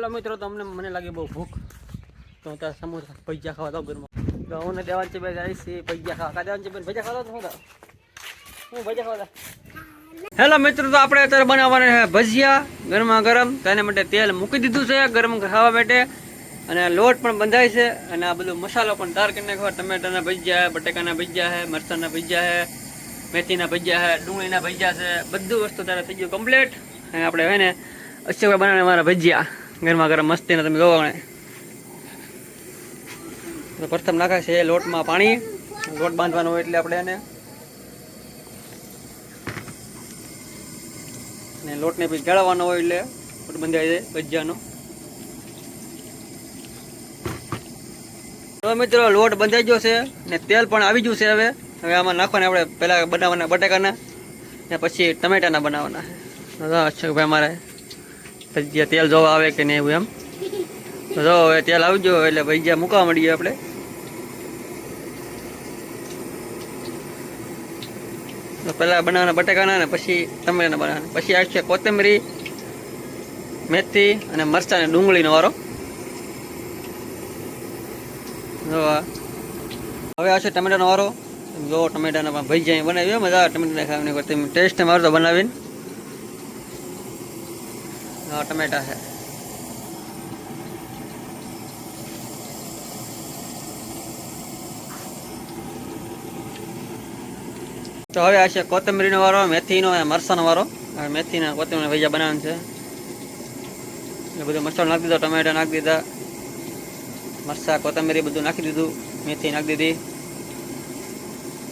Hello मित्रों, तो મને લાગે બહુ ભૂખ, તો હું ત્યાં સમોસા ભજીયા ખાવા દઉં ઘરમાં. તો હું દેવાંશી બેન આવી છે ભજીયા ખાવા. દેવાંશી બેન ભજીયા ખાવા તો હું ભજીયા ખાવા. હેલો મિત્રો, તો આપણે અત્યારે બનાવવાના છે ભજીયા ગરમા ગરમ. તો એના માટે તેલ મૂકી દીધું છે ગરમ ખાવા માટે, અને લોટ પણ બંધાય છે, અને આ બધું મસાલો પણ તૈયાર કરી નાખવા. ટમેટાના ભજીયા, બટેકાના ભજીયા છે, મરચાંના ભજીયા છે, મેથીના ભજીયા છે, ડુંગળીના ભજીયા છે, બધું વસ્તુ ત્યારે થઈ ગયું કમ્પ્લીટ. અને આપણે હોય ને અશોકભાઈ બનાવે મારા ભજીયા ગરમા ગરમ મસ્તીના, તમે જોવો ને. તો પ્રથમ નાખે છે લોટમાં પાણી. લોટ બાંધવાનો હોય એટલે આપણે એને ને લોટને પછી ગળવાનો હોય એટલે લોટ બંધાઈ જાય ભજીયાનો. તો મિત્રો લોટ બંધાઈ ગયો છે ને તેલ પણ આવી ગયું છે. હવે આમાં નાખવાના આપણે પહેલાં બનાવવાના બટાકાના ને પછી ટમેટાના બનાવવાના છે. અશોકભાઈ મારે ભજીયા તેલ જોવા આવે કે નહીં એવું એમ. તો જો હવે તેલ આવી ગયો એટલે ભજીયા મૂકવા મળીએ આપણે. તો પહેલાં બનાવવાના બટાકાના ને પછી ટમેટાના બનાવવાના, પછી આવશે કોથમરી, મેથી અને મરચાં અને ડુંગળીનો વારો. જો હવે આવશે ટમેટાનો વારો. જો ટમેટાના ભજીયા બનાવી મજા આવે ટમેટા ખાવાની કરતી ટેસ્ટ મારો તો બનાવીને. હા ટમેટા છે. તો હવે આ છે કોથમરીનો વારો, મેથીનો અને મરચાંનો વારો. હવે મેથીના કોથમરીના ભજીયા બનાવવાનું છે. એટલે બધું મસાલો નાખી દીધો, ટમેટા નાખી દીધા, મરચાં કોથમરી બધું નાખી દીધું, મેથી નાખી દીધી.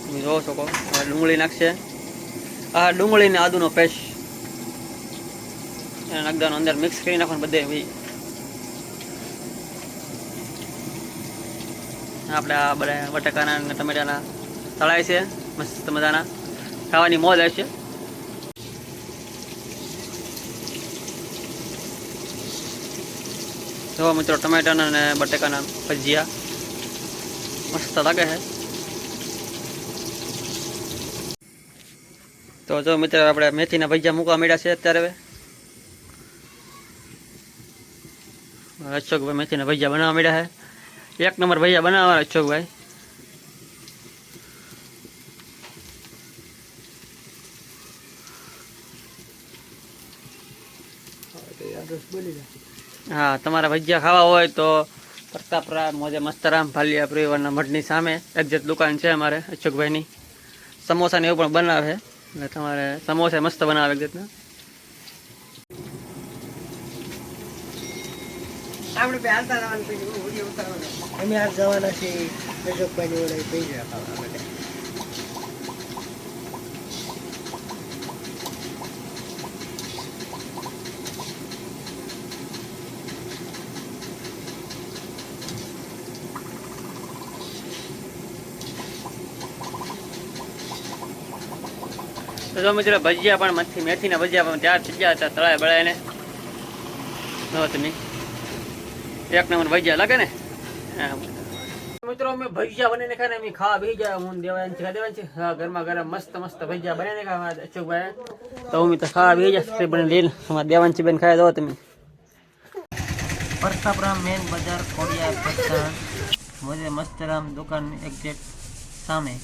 તમે જોવો છો. હવે ડુંગળી નાખશે. આ ડુંગળી ને આદુનો પેસ્ટ એને નાખી દેવાનો, અંદર મિક્સ કરી નાખવાનું બધે. ભાઈ આપણે આ બધા બટાકાના અને ટમેટાના તળાય છે મસ્ત મજાના, ખાવાની મોજ આવશે. જો મિત્રો ટમેટાના અને બટાકાના ભજીયા મસ્ત લાગે છે. તો જો મિત્રો આપણે મેથીના ભજીયા મૂકવા માંડ્યા છે અત્યારે. અશોકભાઈ મેથીના ભજીયા બનાવવા માંડ્યા છે. એક નંબર ભજીયા બનાવવા અશોકભાઈ. હા, તમારા ભજીયા ખાવા હોય તો પ્રતાપરા મોજે મસ્તરામ ભાલિયા પરિવારના મઢની સામે એક્ઝેક્ટ દુકાન છે અમારે અશોકભાઈની. સમોસા ને એવું પણ બનાવે, એટલે તમારે સમોસા મસ્ત બનાવે એક્ઝેક્ટના. આપણે હાલતા જવાનું પછી અમે આ જવાના છીએ અશોકભાઈની ઓળખ થઈ જાય ખાવા માટે. તો મિત્રો ભજીયા પણ મેથીના ભજીયા પણ તૈયાર થઈ ગયા હતા તળાય બળાઈને. જો તમે એક નંબર ભજીયા લાગે ને. મિત્રો અમે ભજીયા બનાવીને ખાને અમે ખાવા બેસી જાય. હું દેવાંશી હા ગરમા ગરમ મસ્ત મસ્ત ભજીયા બનાવીને ખાવા અશોકભાઈ. તો હું તો ખાવા બેસી જાય બને લઈને અમારા દેવાંશી બેન ખાઈ દો તમે. પ્રતાપરામ મેન બજાર ખોડિયા પત્તા મોજે મસ્તરામ દુકાન એક્ઝેક્ટ સામે.